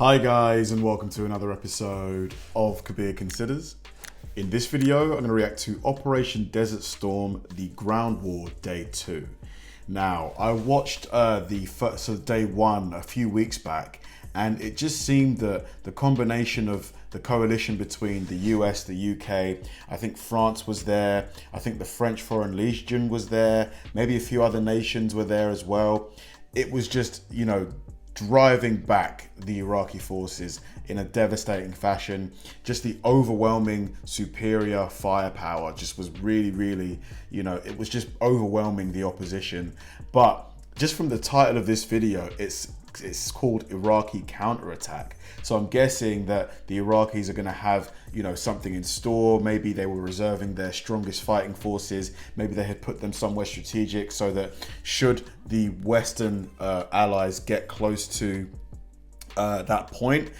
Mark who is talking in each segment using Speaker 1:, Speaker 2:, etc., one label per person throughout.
Speaker 1: Hi guys, and welcome to another episode of Kabir Considers. In this video, I'm going to react to Operation Desert Storm, the Ground War Day 2. Now, I watched day 1 a few weeks back, and it just seemed that the combination of the coalition between the US, the UK, I think France was there, I think the French Foreign Legion was there, maybe a few other nations were there as well. It was just, driving back the Iraqi forces in a devastating fashion. Just the overwhelming superior firepower just was really, it was just overwhelming the opposition. But just from the title of this video, it's called Iraqi Counterattack. So I'm guessing that the Iraqis are going to have, something in store. Maybe they were reserving their strongest fighting forces. Maybe they had put them somewhere strategic so that should the Western allies get close to that point,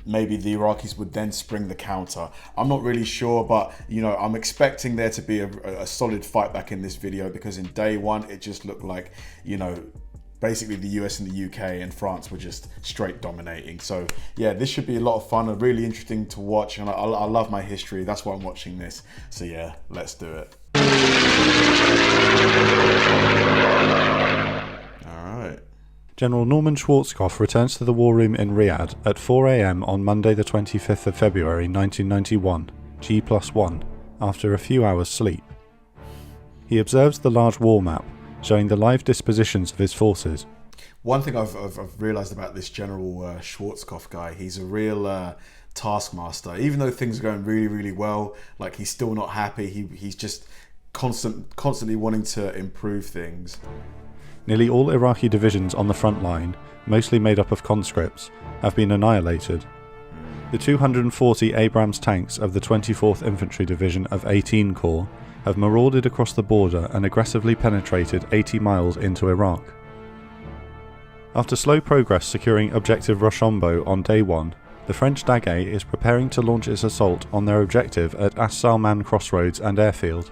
Speaker 1: maybe the Iraqis would then spring the counter. I'm not really sure, but I'm expecting there to be a solid fight back in this video, because in day 1 it just looked like, basically the US and the UK and France were just straight dominating. So yeah, this should be a lot of fun and really interesting to watch, and I love my history. That's why I'm watching this. So yeah, let's do it. Alright.
Speaker 2: General Norman Schwarzkopf returns to the war room in Riyadh at 4 AM on Monday the 25th of February 1991, G+1, after a few hours sleep. He observes the large war map, showing the live dispositions of his forces.
Speaker 1: One thing I've realised about this General Schwarzkopf guy, he's a real taskmaster. Even though things are going really well, like, he's still not happy. He's just constantly wanting to improve things.
Speaker 2: Nearly all Iraqi divisions on the front line, mostly made up of conscripts, have been annihilated. The 240 Abrams tanks of the 24th Infantry Division of 18 Corps have marauded across the border and aggressively penetrated 80 miles into Iraq. After slow progress securing objective Rochambeau on day 1, the French Daguet is preparing to launch its assault on their objective at As Salman Crossroads and Airfield.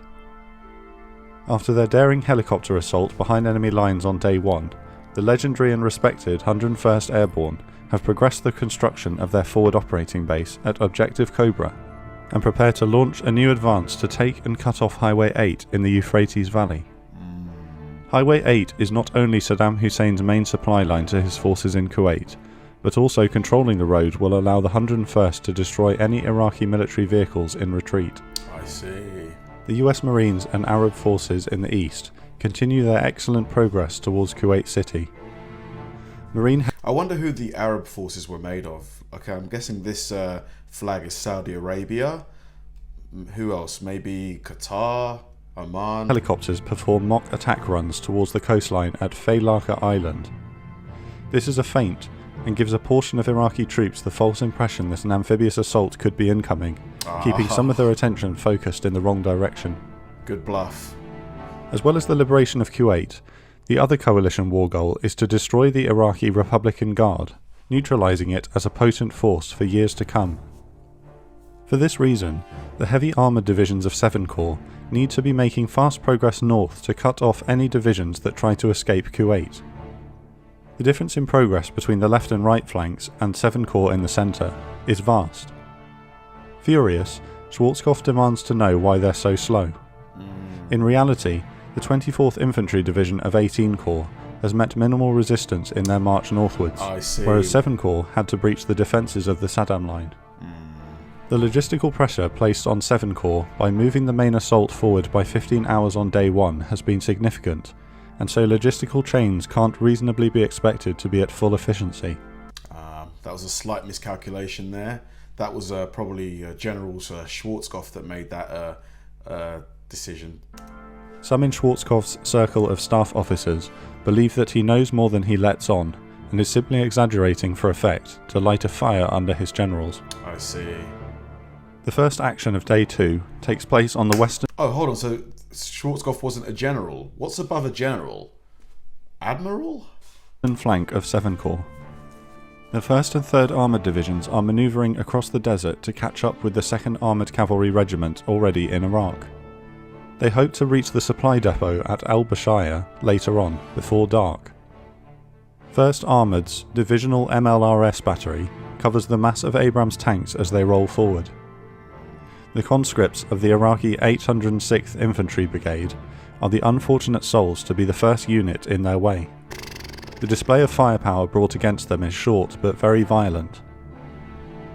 Speaker 2: After their daring helicopter assault behind enemy lines on day 1, the legendary and respected 101st Airborne have progressed the construction of their forward operating base at Objective Cobra, and prepare to launch a new advance to take and cut off Highway 8 in the Euphrates Valley. Highway 8 is not only Saddam Hussein's main supply line to his forces in Kuwait, but also controlling the road will allow the 101st to destroy any Iraqi military vehicles in retreat.
Speaker 1: I see.
Speaker 2: The US Marines and Arab forces in the east continue their excellent progress towards Kuwait City.
Speaker 1: I wonder who the Arab forces were made of. Okay, I'm guessing this flag is Saudi Arabia. Who else? Maybe Qatar, Oman.
Speaker 2: Helicopters perform mock attack runs towards the coastline at Faylaka Island. This is a feint and gives a portion of Iraqi troops the false impression that an amphibious assault could be incoming, keeping some of their attention focused in the wrong direction.
Speaker 1: Good bluff.
Speaker 2: As well as the liberation of Kuwait, the other coalition war goal is to destroy the Iraqi Republican Guard, neutralizing it as a potent force for years to come. For this reason, the heavy armoured divisions of 7 Corps need to be making fast progress north to cut off any divisions that try to escape Kuwait. The difference in progress between the left and right flanks and 7 Corps in the centre is vast. Furious, Schwarzkopf demands to know why they're so slow. In reality, the 24th Infantry Division of 18 Corps has met minimal resistance in their march northwards, whereas 7 Corps had to breach the defences of the Saddam line. The logistical pressure placed on 7 Corps by moving the main assault forward by 15 hours on day 1 has been significant, and so logistical chains can't reasonably be expected to be at full efficiency.
Speaker 1: That was a slight miscalculation there. That was probably General Schwarzkopf that made that decision.
Speaker 2: Some in Schwarzkopf's circle of staff officers believe that he knows more than he lets on, and is simply exaggerating for effect to light a fire under his generals.
Speaker 1: I see.
Speaker 2: The first action of day 2 takes place on the western...
Speaker 1: Oh, hold on, so Schwarzkopf wasn't a general. What's above a general? Admiral?
Speaker 2: ...flank of 7 Corps. The 1st and 3rd Armoured Divisions are manoeuvring across the desert to catch up with the 2nd Armoured Cavalry Regiment already in Iraq. They hope to reach the supply depot at Al-Bashaya later on, before dark. 1st Armoured's Divisional MLRS Battery covers the mass of Abrams tanks as they roll forward. The conscripts of the Iraqi 806th Infantry Brigade are the unfortunate souls to be the first unit in their way. The display of firepower brought against them is short but very violent.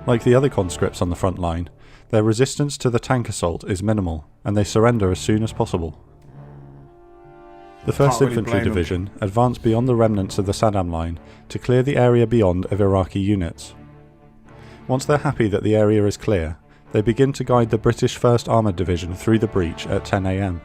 Speaker 2: Like the other conscripts on the front line, their resistance to the tank assault is minimal, and they surrender as soon as possible. The 1st Infantry Division advanced beyond the remnants of the Saddam line to clear the area beyond of Iraqi units. Once they're happy that the area is clear, they begin to guide the British 1st Armoured Division through the breach at 10 AM.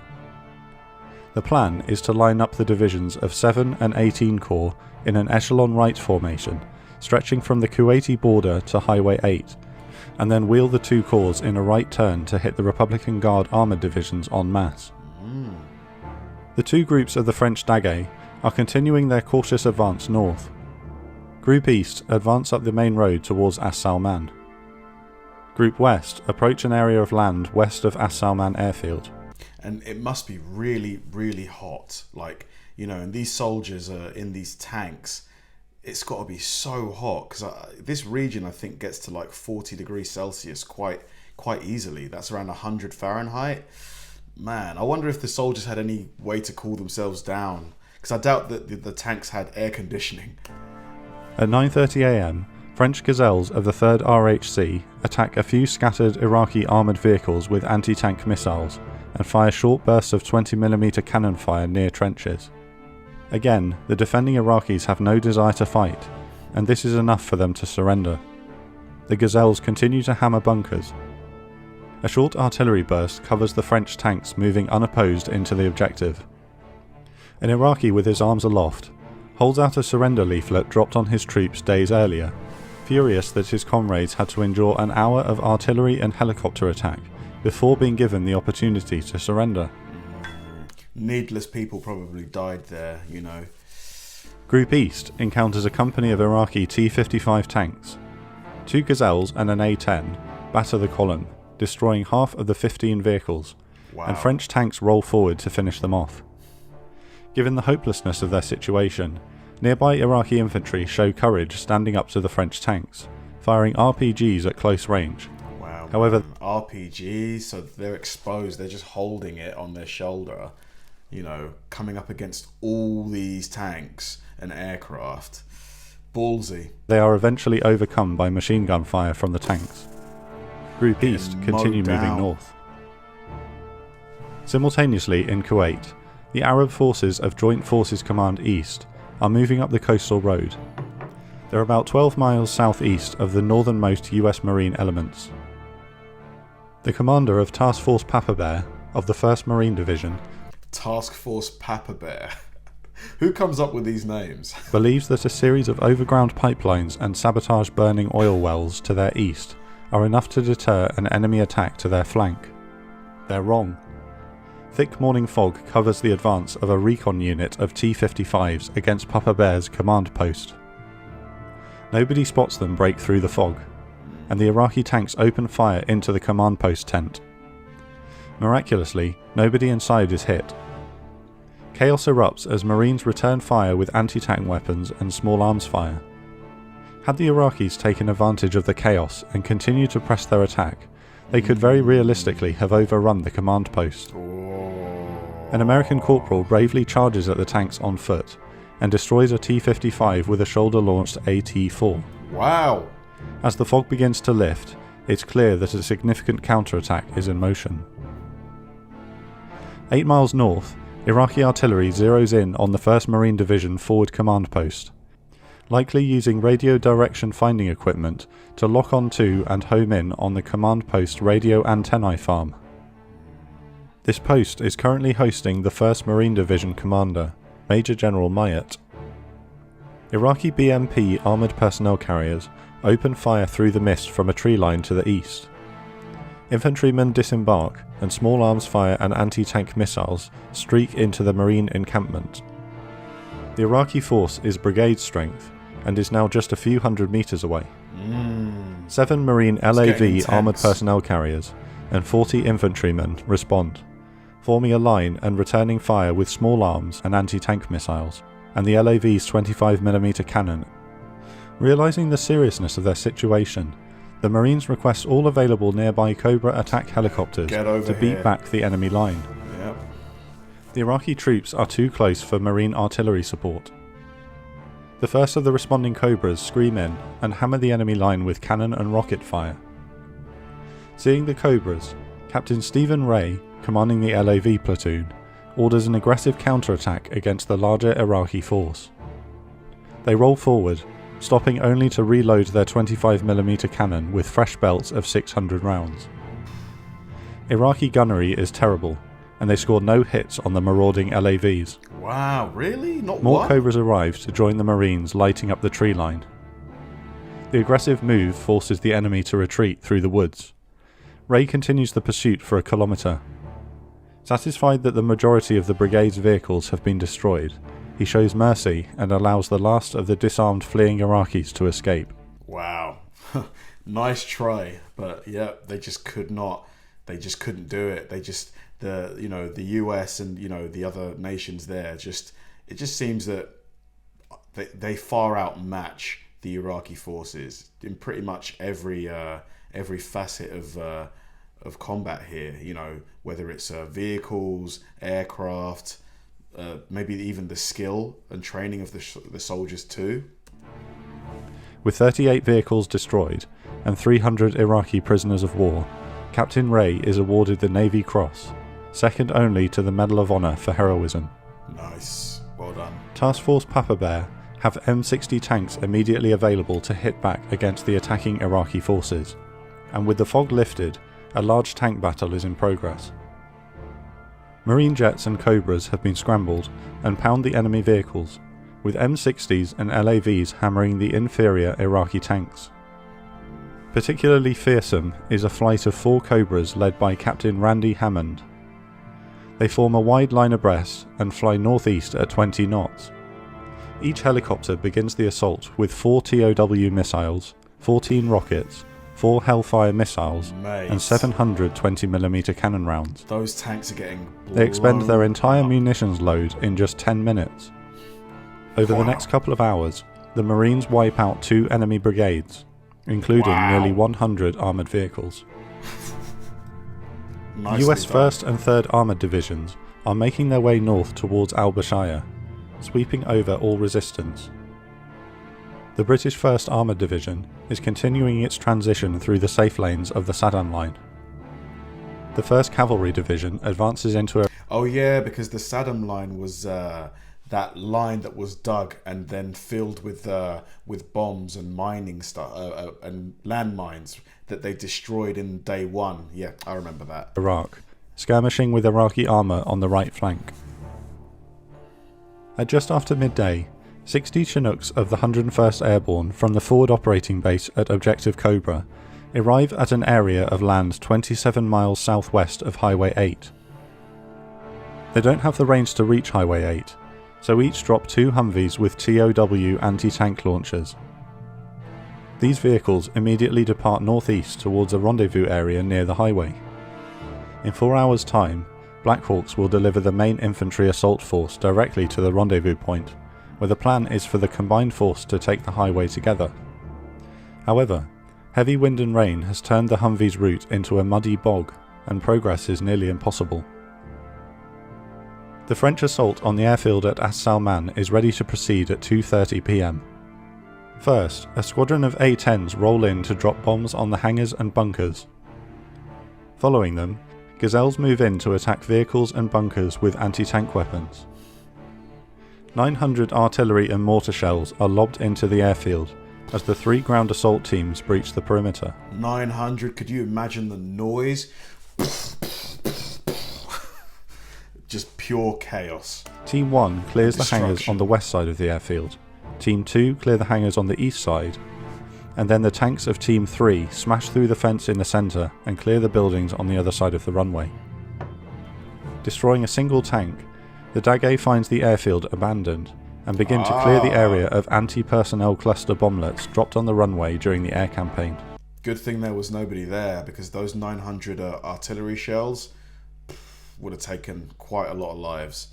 Speaker 2: The plan is to line up the divisions of 7 and 18 Corps in an echelon right formation, stretching from the Kuwaiti border to Highway 8, and then wheel the 2 corps in a right turn to hit the Republican Guard armoured divisions en masse. The 2 groups of the French Daguet are continuing their cautious advance north. Group East advance up the main road towards As Salman. Group West approach an area of land west of As Salman airfield.
Speaker 1: And it must be really, really hot. Like, you know, and these soldiers are in these tanks. It's got to be so hot because this region, I think, gets to like 40 degrees Celsius quite easily. That's around 100 Fahrenheit. Man, I wonder if the soldiers had any way to cool themselves down, because I doubt that the tanks had air conditioning.
Speaker 2: At 9:30 AM, French Gazelles of the 3rd RHC attack a few scattered Iraqi armoured vehicles with anti-tank missiles and fire short bursts of 20mm cannon fire near trenches. Again, the defending Iraqis have no desire to fight, and this is enough for them to surrender. The Gazelles continue to hammer bunkers. A short artillery burst covers the French tanks moving unopposed into the objective. An Iraqi with his arms aloft holds out a surrender leaflet dropped on his troops days earlier, furious that his comrades had to endure an hour of artillery and helicopter attack before being given the opportunity to surrender.
Speaker 1: Needless people probably died there, you know.
Speaker 2: Group East encounters a company of Iraqi T-55 tanks. 2 Gazelles and an A-10 batter the column, destroying half of the 15 vehicles, and French tanks roll forward to finish them off. Given the hopelessness of their situation, nearby Iraqi infantry show courage standing up to the French tanks, firing RPGs at close range.
Speaker 1: Wow.
Speaker 2: However,
Speaker 1: RPGs, so they're exposed, they're just holding it on their shoulder, you know, coming up against all these tanks and aircraft. Ballsy.
Speaker 2: They are eventually overcome by machine gun fire from the tanks. Group East continue moving north. Simultaneously in Kuwait, the Arab forces of Joint Forces Command East are moving up the coastal road. They're about 12 miles southeast of the northernmost US Marine elements. The commander of Task Force Papa Bear of the 1st Marine Division,
Speaker 1: Task Force Papa Bear. Who comes up with these names?
Speaker 2: believes that a series of overground pipelines and sabotage burning oil wells to their east are enough to deter an enemy attack to their flank. They're wrong. Thick morning fog covers the advance of a recon unit of T-55s against Papa Bear's command post. Nobody spots them break through the fog, and the Iraqi tanks open fire into the command post tent. Miraculously, nobody inside is hit. Chaos erupts as Marines return fire with anti-tank weapons and small arms fire. Had the Iraqis taken advantage of the chaos and continued to press their attack, they could very realistically have overrun the command post. An American corporal bravely charges at the tanks on foot and destroys a T-55 with a shoulder-launched AT-4.
Speaker 1: Wow!
Speaker 2: As the fog begins to lift, it's clear that a significant counterattack is in motion. 8 miles north, Iraqi artillery zeroes in on the 1st Marine Division forward command post, likely using radio direction finding equipment to lock onto and home in on the command post radio antennae farm. This post is currently hosting the 1st Marine Division commander, Major General Mayat. Iraqi BMP armoured personnel carriers open fire through the mist from a tree line to the east. Infantrymen disembark and small arms fire and anti-tank missiles streak into the Marine encampment. The Iraqi force is brigade strength and is now just a few hundred metres away. 7 Marine LAV armoured personnel carriers and 40 infantrymen respond, forming a line and returning fire with small arms and anti-tank missiles, and the LAV's 25mm cannon. Realising the seriousness of their situation, the Marines request all available nearby Cobra attack helicopters to beat back the enemy line.
Speaker 1: Yep.
Speaker 2: The Iraqi troops are too close for Marine artillery support. The first of the responding Cobras scream in and hammer the enemy line with cannon and rocket fire. Seeing the Cobras, Captain Stephen Ray, commanding the LAV platoon, orders an aggressive counterattack against the larger Iraqi force. They roll forward, stopping only to reload their 25mm cannon with fresh belts of 600 rounds. Iraqi gunnery is terrible, and they score no hits on the marauding LAVs.
Speaker 1: Wow, really? Not
Speaker 2: More
Speaker 1: one?
Speaker 2: Cobras arrive to join the Marines lighting up the tree line. The aggressive move forces the enemy to retreat through the woods. Ray continues the pursuit for a kilometre. Satisfied that the majority of the brigade's vehicles have been destroyed, he shows mercy and allows the last of the disarmed fleeing Iraqis to escape.
Speaker 1: Wow. Nice try, but yeah, they just couldn't do it. The US and the other nations there, it just seems that they far outmatch the Iraqi forces in pretty much every facet of combat here, whether it's vehicles, aircraft, maybe even the skill and training of the soldiers too.
Speaker 2: With 38 vehicles destroyed and 300 Iraqi prisoners of war, Captain Ray is awarded the Navy Cross, second only to the Medal of Honor for heroism.
Speaker 1: Nice, well done.
Speaker 2: Task Force Papa Bear have M60 tanks immediately available to hit back against the attacking Iraqi forces, and with the fog lifted, a large tank battle is in progress. Marine jets and Cobras have been scrambled and pound the enemy vehicles, with M60s and LAVs hammering the inferior Iraqi tanks. Particularly fearsome is a flight of 4 Cobras led by Captain Randy Hammond. They form a wide line abreast and fly northeast at 20 knots. Each helicopter begins the assault with 4 TOW missiles, 14 rockets, 4 Hellfire missiles, and 720mm cannon rounds.
Speaker 1: Those tanks are getting
Speaker 2: They expend their entire
Speaker 1: up.
Speaker 2: munitions load in just 10 minutes. Over the next couple of hours, the Marines wipe out 2 enemy brigades, including nearly 100 armoured vehicles. US 1st and 3rd Armoured Divisions are making their way north towards Al-Bashaya, sweeping over all resistance. The British 1st Armoured Division is continuing its transition through the safe lanes of the Saddam Line. The 1st Cavalry Division advances into a...
Speaker 1: Oh yeah, because the Saddam Line was that line that was dug and then filled with bombs and mining stuff and landmines that they destroyed in day one. Yeah, I remember that.
Speaker 2: Iraq, skirmishing with Iraqi armour on the right flank. At just after midday, 60 Chinooks of the 101st Airborne from the forward operating base at Objective Cobra arrive at an area of land 27 miles southwest of Highway 8. They don't have the range to reach Highway 8, so each drop 2 Humvees with TOW anti-tank launchers. These vehicles immediately depart northeast towards a rendezvous area near the highway. In 4 hours' time, Black Hawks will deliver the main infantry assault force directly to the rendezvous point, where the plan is for the combined force to take the highway together. However, heavy wind and rain has turned the Humvee's route into a muddy bog, and progress is nearly impossible. The French assault on the airfield at As Salman is ready to proceed at 2:30 p.m. First, a squadron of A-10s roll in to drop bombs on the hangars and bunkers. Following them, Gazelles move in to attack vehicles and bunkers with anti-tank weapons. 900 artillery and mortar shells are lobbed into the airfield as the 3 ground assault teams breach the perimeter.
Speaker 1: 900, could you imagine the noise? Just pure chaos.
Speaker 2: Team 1 clears the hangars on the west side of the airfield. Team 2 clear the hangars on the east side, and then the tanks of Team 3 smash through the fence in the centre and clear the buildings on the other side of the runway. Destroying a single tank, the Daguet finds the airfield abandoned and begin to clear the area of anti-personnel cluster bomblets dropped on the runway during the air campaign.
Speaker 1: Good thing there was nobody there, because those 900 artillery shells would have taken quite a lot of lives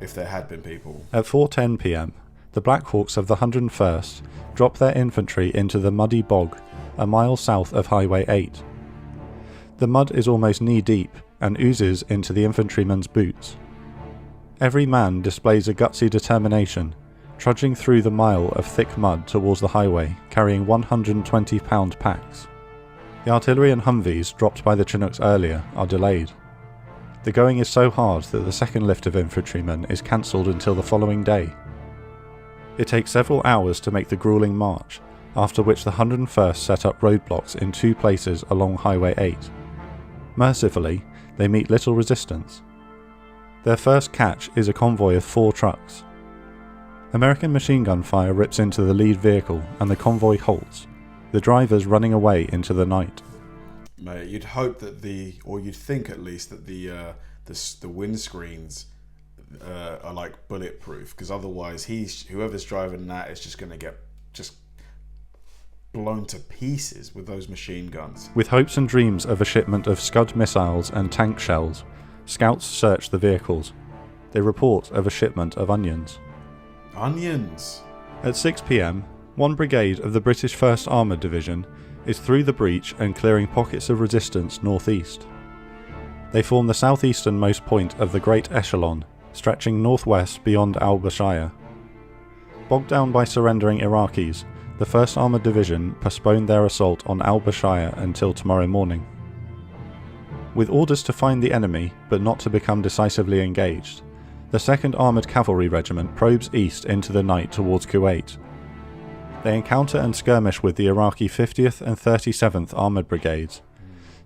Speaker 1: if there had been people.
Speaker 2: At 4:10 p.m, the Black Hawks of the 101st drop their infantry into the muddy bog a mile south of Highway 8. The mud is almost knee-deep and oozes into the infantryman's boots. Every man displays a gutsy determination, trudging through the mile of thick mud towards the highway, carrying 120-pound packs. The artillery and Humvees dropped by the Chinooks earlier are delayed. The going is so hard that the second lift of infantrymen is cancelled until the following day. It takes several hours to make the gruelling march, after which the 101st set up roadblocks in 2 places along Highway 8. Mercifully, they meet little resistance. Their first catch is a convoy of 4 trucks. American machine gun fire rips into the lead vehicle and the convoy halts, the drivers running away into the night.
Speaker 1: Mate, you'd hope that or you'd think at least that the windscreens are like bulletproof, because otherwise whoever's driving that is just going to get just blown to pieces with those machine guns.
Speaker 2: With hopes and dreams of a shipment of Scud missiles and tank shells, scouts search the vehicles. They report of a shipment of onions.
Speaker 1: Onions!
Speaker 2: At 6 p.m, one brigade of the British 1st Armoured Division is through the breach and clearing pockets of resistance northeast. They form the southeasternmost point of the Great Echelon, stretching northwest beyond al-Bashir. Bogged down by surrendering Iraqis, the 1st Armoured Division postponed their assault on al-Bashir until tomorrow morning. With orders to find the enemy but not to become decisively engaged, the 2nd Armoured Cavalry Regiment probes east into the night towards Kuwait. They encounter and skirmish with the Iraqi 50th and 37th Armoured Brigades,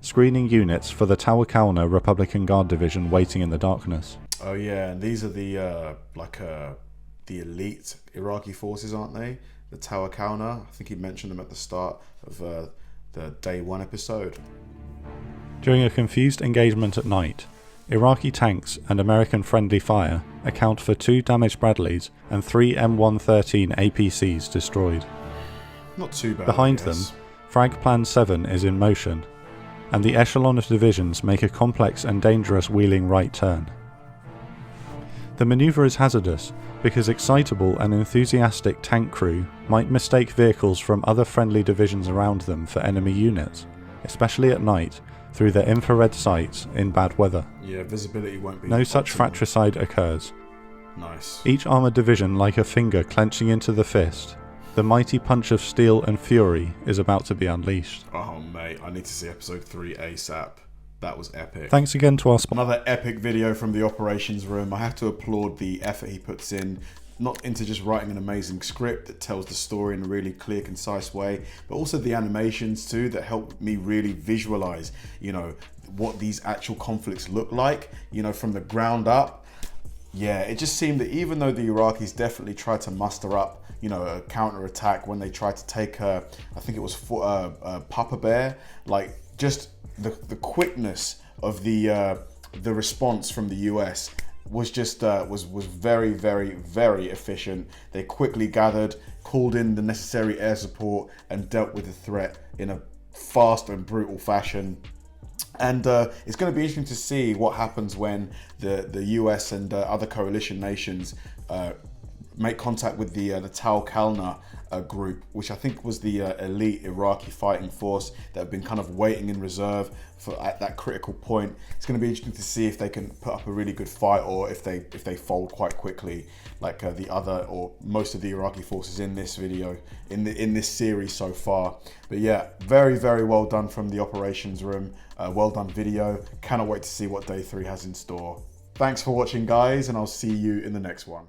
Speaker 2: screening units for the Tawakalna Republican Guard Division waiting in the darkness.
Speaker 1: Oh yeah, and these are the elite Iraqi forces, aren't they? The Tawakalna. I think he mentioned them at the start of the Day 1 episode.
Speaker 2: During a confused engagement at night, Iraqi tanks and American friendly fire account for 2 damaged Bradleys and 3 M113 APCs destroyed.
Speaker 1: Not too bad.
Speaker 2: Behind them, Frag Plan 7 is in motion, and the echelon of divisions make a complex and dangerous wheeling right turn. The manoeuvre is hazardous because excitable and enthusiastic tank crew might mistake vehicles from other friendly divisions around them for enemy units, especially at night through their infrared sights in bad weather.
Speaker 1: Yeah, visibility won't be.
Speaker 2: No such fratricide occurs.
Speaker 1: Nice.
Speaker 2: Each armoured division like a finger clenching into the fist, the mighty punch of steel and fury is about to be unleashed.
Speaker 1: Oh mate, I need to see episode 3 ASAP. That was epic.
Speaker 2: Thanks again to our sponsor.
Speaker 1: Another epic video from the operations room. I have to applaud the effort he puts in, not into just writing an amazing script that tells the story in a really clear, concise way, but also the animations too that help me really visualize, what these actual conflicts look like, from the ground up. Yeah, it just seemed that even though the Iraqis definitely tried to muster up, a counter-attack when they tried to take, I think it was Papa Bear, like just the quickness of the response from the US was just was very, very, very efficient. They quickly gathered, called in the necessary air support, and dealt with the threat in a fast and brutal fashion. And it's going to be interesting to see what happens when the US and other coalition nations make contact with the Tawakalna group, which I think was the elite Iraqi fighting force that have been kind of waiting in reserve for at that critical point. It's going to be interesting to see if they can put up a really good fight, or if they fold quite quickly, like the other or most of the Iraqi forces in this video, in this series so far. But yeah, very, very well done from the operations room. Well done video. Cannot wait to see what day 3 has in store. Thanks for watching, guys, and I'll see you in the next one.